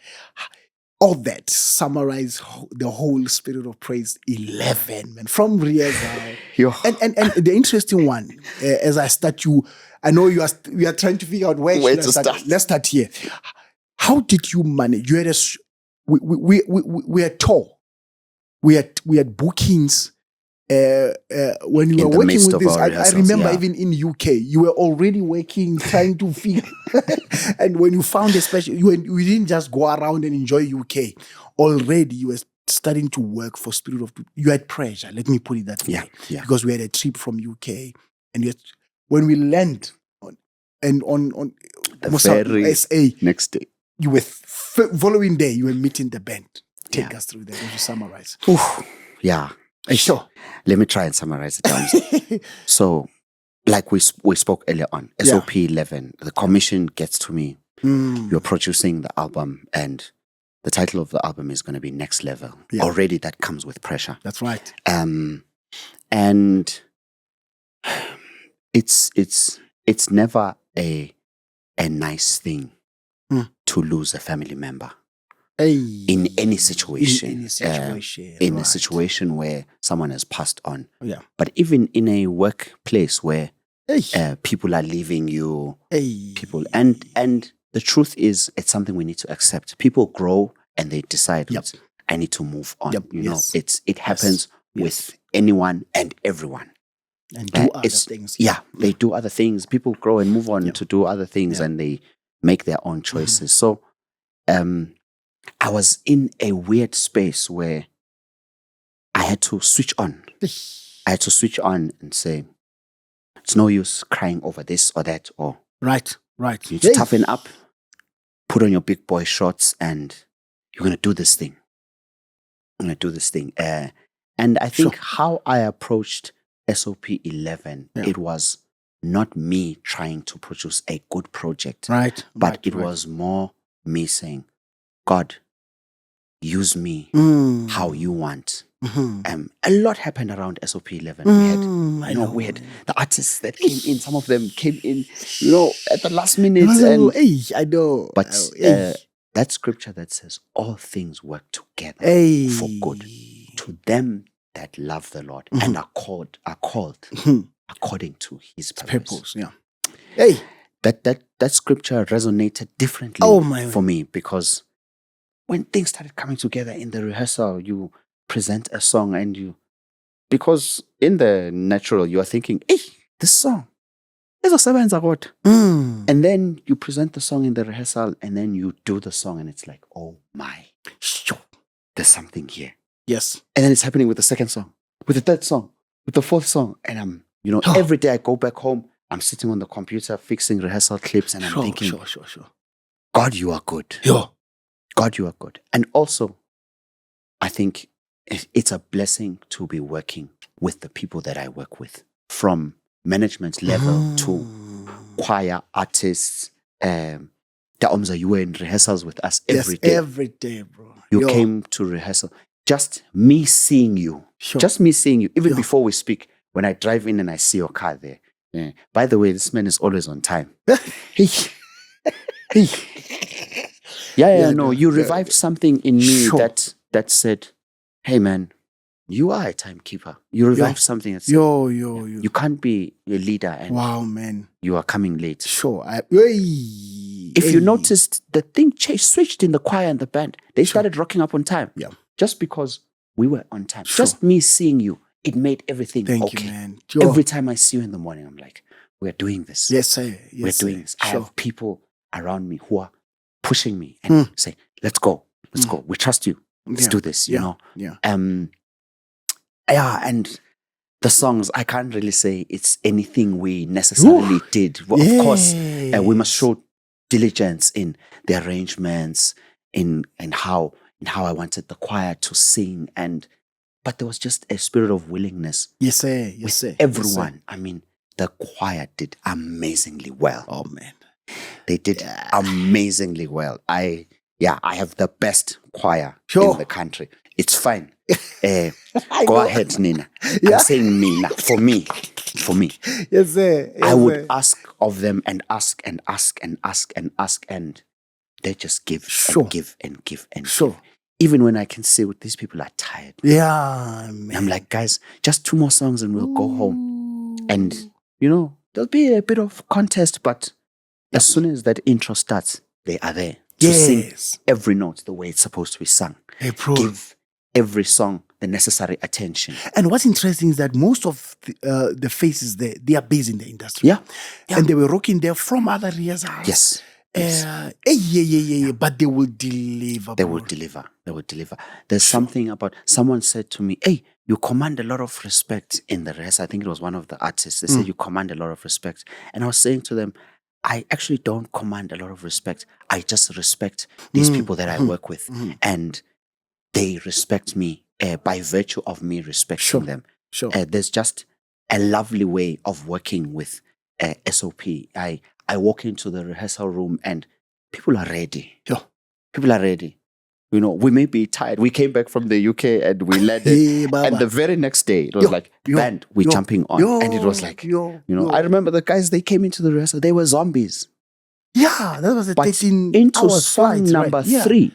all that summarize the whole Spirit of Praise 11, man, from rehearsal. And the interesting one, as I start, I know we are trying to figure out where should I start. Let's start here. How did you manage? You had we had tour. We had bookings. When you were working with this, I remember even in UK, you were already working, trying to figure. And when you found a special, you didn't just go around and enjoy UK. Already, you were starting to work for Spirit of. You had pressure. Let me put it that way. Yeah. Because we had a trip from UK, and when we land on the ferry SA next day, you were following day. You were meeting the band. Take us through that. If you summarize. Yeah. Sure. Let me try and summarize it down. So, like we spoke earlier on, SOP 11, the commission gets to me. You're producing the album, and the title of the album is going to be Next Level. Yeah. Already that comes with pressure. That's right. And it's never a nice thing to lose a family member. In any situation. In a situation where someone has passed on. Yeah. But even in a workplace where people are leaving you, people and the truth is, it's something we need to accept. People grow and they decide, I need to move on. It happens with anyone and everyone. And do other things. Yeah, they do other things. People grow and move on to do other things, and they make their own choices. So, I was in a weird space where I had to switch on. I had to switch on and say, it's no use crying over this or that, or right. You need to toughen up, put on your big boy shorts, and you're going to do this thing. And I think how I approached SOP 11, it was not me trying to produce a good project. Right. But it was more me saying, God, use me how you want. A lot happened around SOP 11. We had the artists that came in. Some of them came in, at the last minute. I know. But that scripture that says all things work together for good to them that love the Lord and are called according to His purpose. That scripture resonated differently for me, because when things started coming together in the rehearsal, you present a song because in the natural, you are thinking, hey, this song is a sevenza God. And then you present the song in the rehearsal, and then you do the song, and it's like, oh my, there's something here. Yes. And then it's happening with the second song, with the third song, with the fourth song. And I'm, every day I go back home, I'm sitting on the computer fixing rehearsal clips, and I'm thinking, God, you are good. God, you are good. And also, I think it's a blessing to be working with the people that I work with, from management level to choir artists, Omza, you were in rehearsals with us every day. Every day, bro. You came to rehearsal. Just me seeing you. Sure. Just me seeing you. Even before we speak, when I drive in and I see your car there. Yeah. By the way, this man is always on time. Hey. No, you revived something in me that said, hey man, you are a timekeeper. You revived something that said, you can't be a leader and wow, man, you are coming late. Sure. If you noticed, the thing switched in the choir and the band. They started rocking up on time. Yeah. Just because we were on time. Just me seeing you, it made everything okay. Thank you, man. Every time I see you in the morning, I'm like, we're doing this. Yes, sir. We're doing this. I have people around me who are pushing me and saying, let's go. Let's go. We trust you. Let's do this, you know? Yeah. And the songs, I can't really say it's anything we necessarily did. Well, of course, we must show diligence in the arrangements, in how I wanted the choir to sing, but there was just a spirit of willingness. Yes, sir. Yes, sir. Everyone. Yes, sir. I mean, the choir did amazingly well. Oh man, they did amazingly well. I have the best choir in the country. It's fine. Go ahead, Nina. I'm saying Nina for me. Yes, sir. I would ask of them and ask and ask and ask and ask, and they just give and give and give and give. Even when I can see these people are tired. Yeah, man. I'm like, guys, just 2 more songs and we'll go home. And, there'll be a bit of contest, but as soon as that intro starts, they are there to sing every note the way it's supposed to be sung. Hey, bro. Give every song the necessary attention. And what's interesting is that most of the faces there, they are based in the industry. Yeah. And they were rocking there from other rehearsals. Yes. But they will deliver. They will deliver. There's something about, someone said to me, hey, you command a lot of respect in the rest. I think it was one of the artists. They said you command a lot of respect. And I was saying to them, I actually don't command a lot of respect. I just respect these people that I work with. And they respect me by virtue of me respecting them. Sure. There's just a lovely way of working with SOP. I walk into the rehearsal room and people are ready. Yeah. People are ready. We may be tired. We came back from the UK and we landed. And the very next day, it was band, we're jumping on. And it was like, I remember the guys, they came into the rehearsal, they were zombies. Yeah, that was a 13 into hours song flight, number right? 3.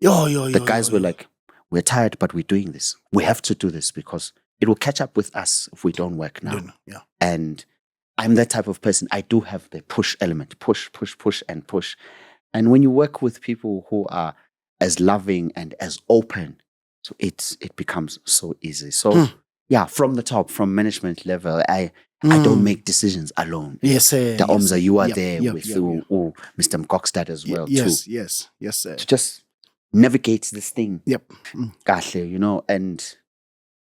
The guys were like, we're tired, but we're doing this. We have to do this because it will catch up with us if we don't work now. Yeah. And I'm that type of person. I do have the push element. Push, and push. And when you work with people who are as loving and as open, so it becomes so easy. So from the top, from management level, I don't make decisions alone. Yes, sir. The Omza, you are there with Mr. Mkokstad as well, too. Yes, sir. To just navigate this thing. Yep. Kahle, and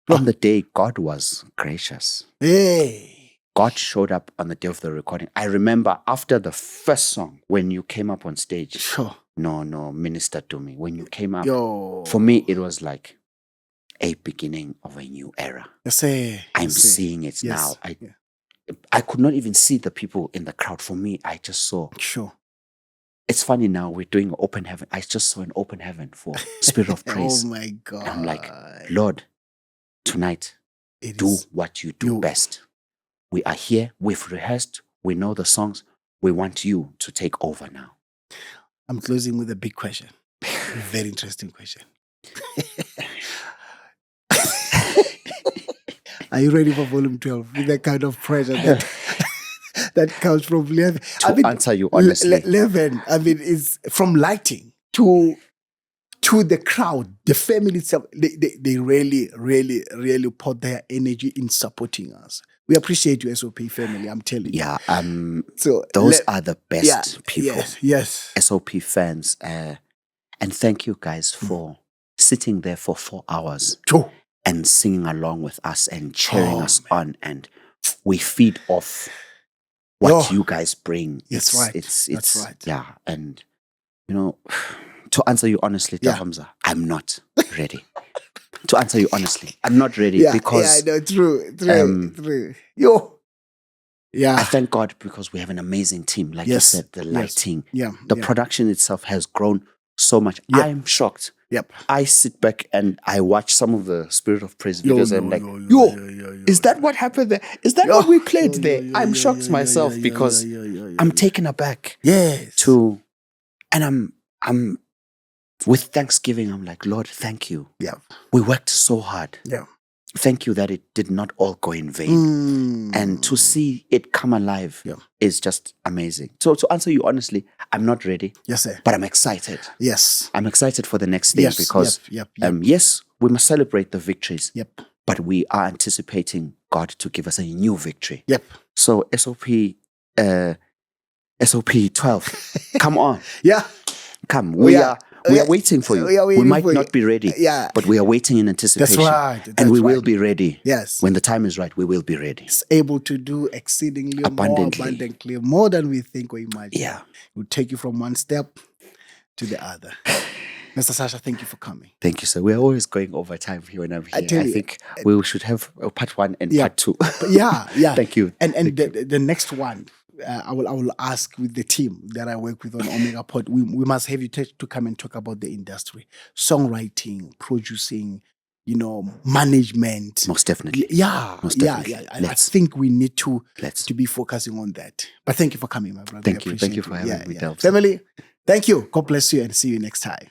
on the day, God was gracious. Hey. God showed up on the day of the recording. I remember after the first song, when you came up on stage. Sure. No, minister to me. When you came up, for me, it was like a beginning of a new era. Yes, sir. I'm seeing it now. I could not even see the people in the crowd. For me, I just saw. Sure. It's funny now, we're doing open heaven. I just saw an open heaven for Spirit of Praise. Oh my God. And I'm like, Lord, tonight, do what you do best. We are here, we've rehearsed, we know the songs. We want you to take over now. I'm closing with a big question. A very interesting question. Are you ready for volume 12? With that kind of pressure that comes from 11. To answer you honestly. 11, is from lighting to the crowd, the family itself. They really, really, really put their energy in supporting us. We appreciate you, SOP family, I'm telling you. Yeah, so those are the best people. Yes. SOP fans. And thank you guys for sitting there for 4 hours and singing along with us and cheering us on. And we feed off what you guys bring. That's right. That's right. Yeah. And, to answer you honestly, Hamza, I'm not ready. To answer you honestly, I'm not ready because... Yeah, I know, true. Yeah. I thank God because we have an amazing team. Like you Yes. said, the lighting, Yeah. the yeah. production itself has grown so much. Yep. I'm shocked. Yep. I sit back and I watch some of the Spirit of Praise Yo, videos. yo, and I'm like, yo, yo, yo, yo, yo, is that what happened there? Is that what we played there? I'm shocked myself because I'm taken aback. Yes. And I'm with thanksgiving. I'm like, Lord, thank you. Yeah. We worked so hard. Yeah. Thank you that it did not all go in vain. And to see it come alive is just amazing. So to answer you honestly, I'm not ready. Yes, sir. But I'm excited. Yes. I'm excited for the next day because yes, we must celebrate the victories. Yep. But we are anticipating God to give us a new victory. Yep. So SOP 12. Come on. Yeah. Come. We are waiting for you. We might not be ready. Yeah. But we are waiting in anticipation. That's right. And we will be ready. Yes. When the time is right, we will be ready. It's able to do exceedingly abundantly, more than we think or imagine. Yeah. It will take you from one step to the other. Mr. Satsha, thank you for coming. Thank you, sir. We're always going over time here when I'm here. I think we should have part 1 and part 2. Yeah. Thank you. And the next one, I will ask with the team that I work with on Omega Pod. We must have you to come and talk about the industry, songwriting, producing, management. Most definitely. Most definitely. I think we need to be focusing on that. But thank you for coming, my brother. Thank you for having me, Delves. Family, thank you. God bless you and see you next time.